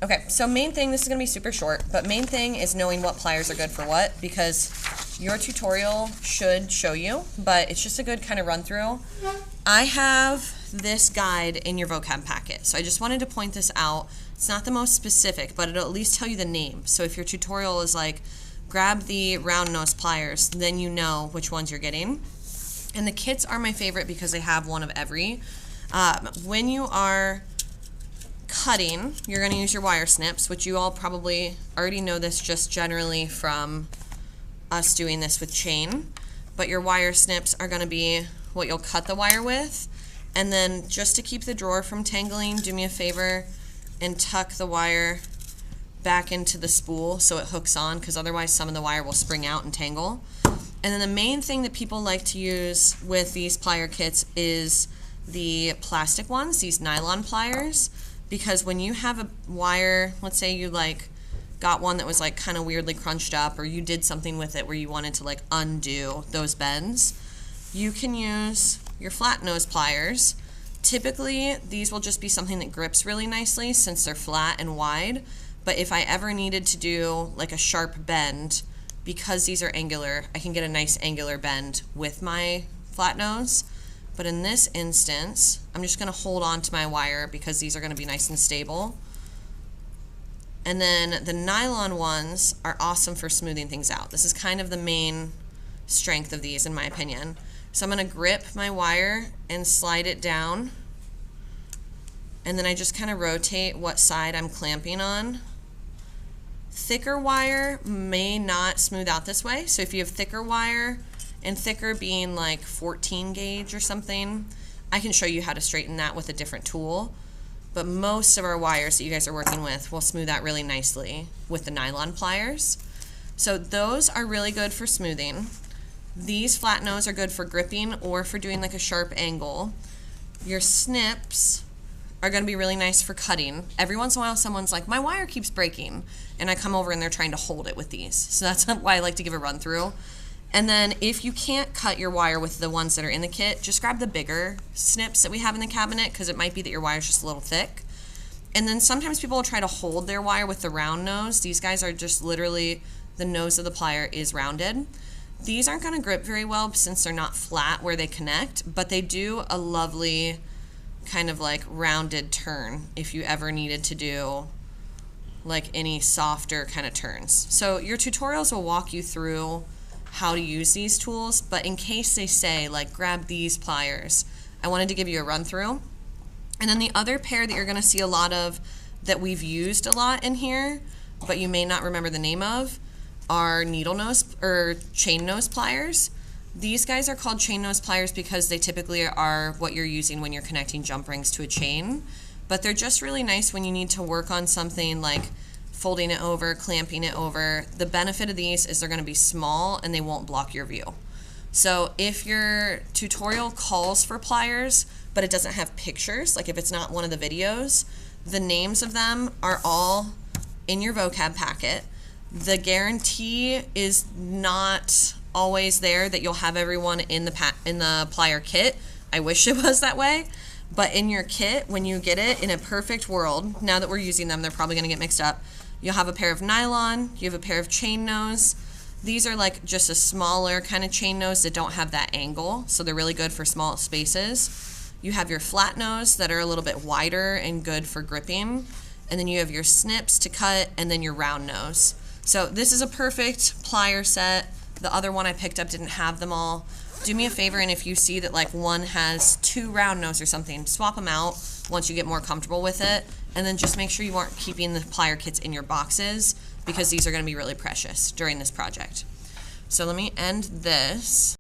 Okay, so main thing, this is going to be super short, but main thing is knowing what pliers are good for what, because your tutorial should show you, but it's just a good kind of run through. I have this guide in your vocab packet, so I just wanted to point this out. It's not the most specific, but it'll at least tell you the name. So if your tutorial is like, grab the round nose pliers, then you know which ones you're getting. And the kits are my favorite because they have one of every. When you are cutting, you're going to use your wire snips, which you all probably already know this just generally from us doing this with chain. But your wire snips are going to be what you'll cut the wire with. And then just to keep the drawer from tangling, do me a favor and tuck the wire back into the spool so it hooks on, because otherwise some of the wire will spring out and tangle. And then the main thing that people like to use with these plier kits is the plastic ones, these nylon pliers, because when you have a wire, let's say you like got one that was like kind of weirdly crunched up, or you did something with it where you wanted to like undo those bends, you can use your flat nose pliers. Typically these will just be something that grips really nicely since they're flat and wide, but if I ever needed to do like a sharp bend, because these are angular, I can get a nice angular bend with my flat nose. But in this instance, I'm just going to hold on to my wire because these are going to be nice and stable. And then the nylon ones are awesome for smoothing things out. This is kind of the main strength of these in my opinion. So I'm going to grip my wire and slide it down. And then I just kind of rotate what side I'm clamping on. Thicker wire may not smooth out this way. So if you have thicker wire, and thicker being like 14 gauge or something, I can show you how to straighten that with a different tool. But most of our wires that you guys are working with will smooth out really nicely with the nylon pliers. So those are really good for smoothing. These flat nose are good for gripping or for doing like a sharp angle. Your snips are going to be really nice for cutting. Every once in a while someone's like, my wire keeps breaking, and I come over and they're trying to hold it with these. So that's why I like to give a run through. And then if you can't cut your wire with the ones that are in the kit, just grab the bigger snips that we have in the cabinet, because it might be that your wire's just a little thick. And then sometimes people will try to hold their wire with the round nose. These guys are just literally, the nose of the plier is rounded. These aren't going to grip very well since they're not flat where they connect, but they do a lovely kind of like rounded turn if you ever needed to do like any softer kind of turns. So your tutorials will walk you through how to use these tools, but in case they say like grab these pliers, I wanted to give you a run through. And then the other pair that you're going to see a lot of that we've used a lot in here, but you may not remember the name of, are needle nose or chain nose pliers. These guys are called chain nose pliers because they typically are what you're using when you're connecting jump rings to a chain, but they're just really nice when you need to work on something like folding it over, clamping it over. The benefit of these is they're going to be small and they won't block your view. So if your tutorial calls for pliers, but it doesn't have pictures, like if it's not one of the videos, the names of them are all in your vocab packet. The guarantee is not always there that you'll have everyone in the plier kit. I wish it was that way. But in your kit, when you get it, in a perfect world, now that we're using them, they're probably going to get mixed up. You'll have a pair of nylon, you have a pair of chain nose. These are like just a smaller kind of chain nose that don't have that angle, so they're really good for small spaces. You have your flat nose that are a little bit wider and good for gripping. And then you have your snips to cut, and then your round nose. So this is a perfect plier set. The other one I picked up didn't have them all. Do me a favor, and if you see that like one has 2 round nose or something, swap them out once you get more comfortable with it. And then just make sure you aren't keeping the plier kits in your boxes, because these are going to be really precious during this project. So let me end this.